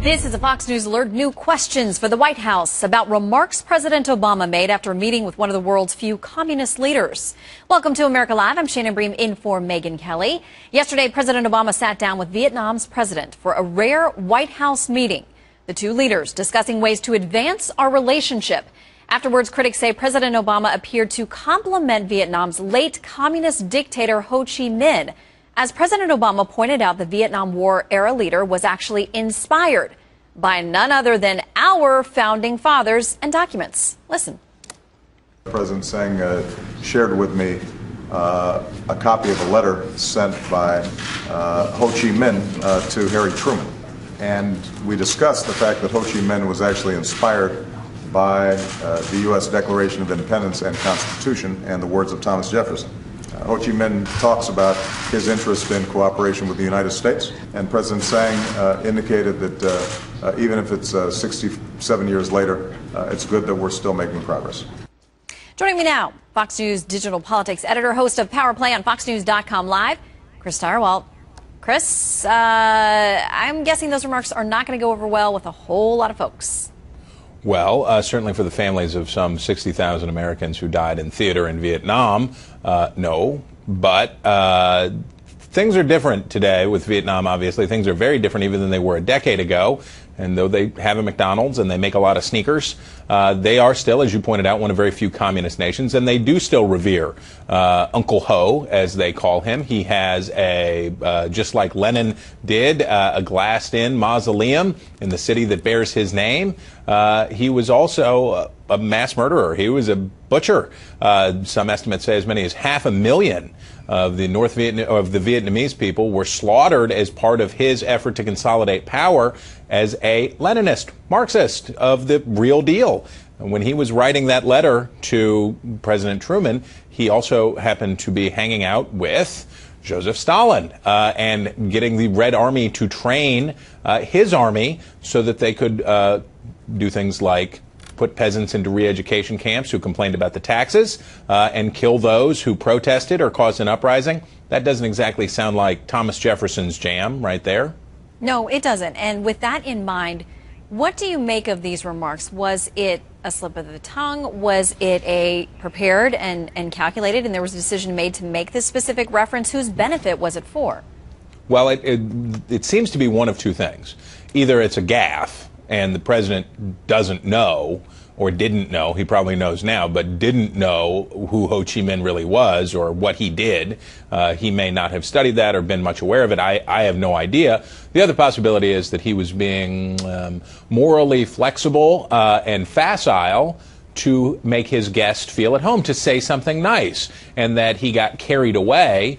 This is a Fox News alert. New questions for the White House about remarks President Obama made after meeting with one of the world's few communist leaders. Welcome to America Live. I'm Shannon Bream in for Megyn Kelly. Yesterday, President Obama sat down with Vietnam's president for a rare White House meeting. The two leaders discussing ways to advance our relationship. Afterwards, critics say President Obama appeared to compliment Vietnam's late communist dictator Ho Chi Minh. As President Obama pointed out, the Vietnam War-era leader was actually inspired by none other than our founding fathers and documents. Listen. President Sang shared with me a copy of a letter sent by Ho Chi Minh to Harry Truman. And we discussed the fact that Ho Chi Minh was actually inspired by the U.S. Declaration of Independence and Constitution and the words of Thomas Jefferson. Ho Chi Minh talks about his interest in cooperation with the United States, and President Sang indicated that even if it's 67 years later, it's good that we're still making progress. Joining me now, Fox News digital politics editor, host of Power Play on FoxNews.com Live, Chris Stirewalt. Chris, I'm guessing those remarks are not going to go over well with a whole lot of folks. Well, certainly for the families of some 60,000 Americans who died in theater in Vietnam, no. But things are different today with Vietnam, obviously. Things are very different even than they were a decade ago. And though they have a McDonald's and they make a lot of sneakers, they are still, as you pointed out, one of very few communist nations. And they do still revere Uncle Ho, as they call him. He has a, just like Lenin did, a glassed-in mausoleum in the city that bears his name. He was also a mass murderer. He was a butcher. Some estimates say as many as 500,000 of the Vietnamese people were slaughtered as part of his effort to consolidate power as a Leninist, Marxist of the real deal. And when he was writing that letter to President Truman, he also happened to be hanging out with Joseph Stalin and getting the Red Army to train his army so that they could do things like put peasants into re-education camps who complained about the taxes and kill those who protested or caused an uprising. That doesn't exactly sound like Thomas Jefferson's jam right there. No, it doesn't. And with that in mind, what do you make of these remarks? Was it a slip of the tongue? Was it a prepared and calculated, and there was a decision made to make this specific reference? Whose benefit was it for? Well, it seems to be one of two things. Either it's a gaffe, and the president doesn't know, or didn't know, he probably knows now, but didn't know who Ho Chi Minh really was or what he did. He may not have studied that or been much aware of it. I have no idea. The other possibility is that he was being morally flexible and facile to make his guest feel at home, to say something nice, and that he got carried away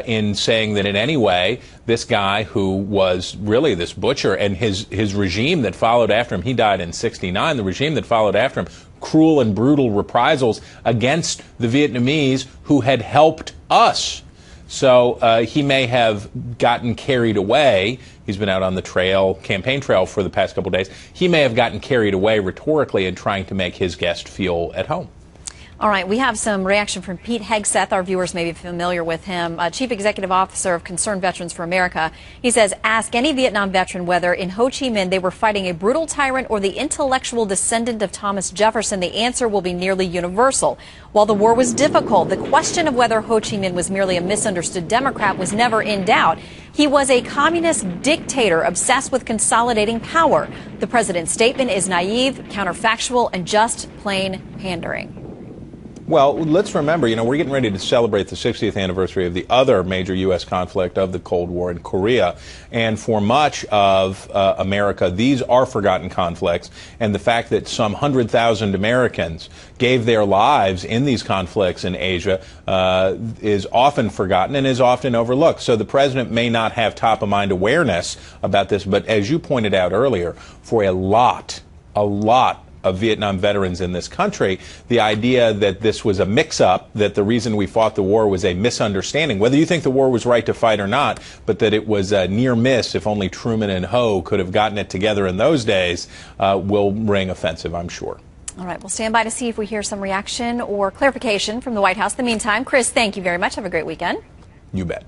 in saying that in any way, this guy who was really this butcher and his regime that followed after him, he died in '69, the regime that followed after him, cruel and brutal reprisals against the Vietnamese who had helped us. So he may have gotten carried away. He's been out on the trail, campaign trail, for the past couple of days. He may have gotten carried away rhetorically in trying to make his guest feel at home. All right, we have some reaction from Pete Hegseth. Our viewers may be familiar with him, Chief Executive Officer of Concerned Veterans for America. He says, ask any Vietnam veteran whether in Ho Chi Minh they were fighting a brutal tyrant or the intellectual descendant of Thomas Jefferson. The answer will be nearly universal. While the war was difficult, the question of whether Ho Chi Minh was merely a misunderstood Democrat was never in doubt. He was a communist dictator obsessed with consolidating power. The president's statement is naive, counterfactual, and just plain pandering. Well, let's remember, we're getting ready to celebrate the 60th anniversary of the other major U.S. conflict of the Cold War in Korea. And for much of America, these are forgotten conflicts. And the fact that some 100,000 Americans gave their lives in these conflicts in Asia is often forgotten and is often overlooked. So the president may not have top-of-mind awareness about this. But as you pointed out earlier, for a lot of Vietnam veterans in this country, the idea that this was a mix-up, that the reason we fought the war was a misunderstanding, whether you think the war was right to fight or not, but that it was a near miss if only Truman and Ho could have gotten it together in those days, will ring offensive, I'm sure. All right, we'll stand by to see if we hear some reaction or clarification from the White House. In the meantime, Chris, thank you very much. Have a great weekend. You bet.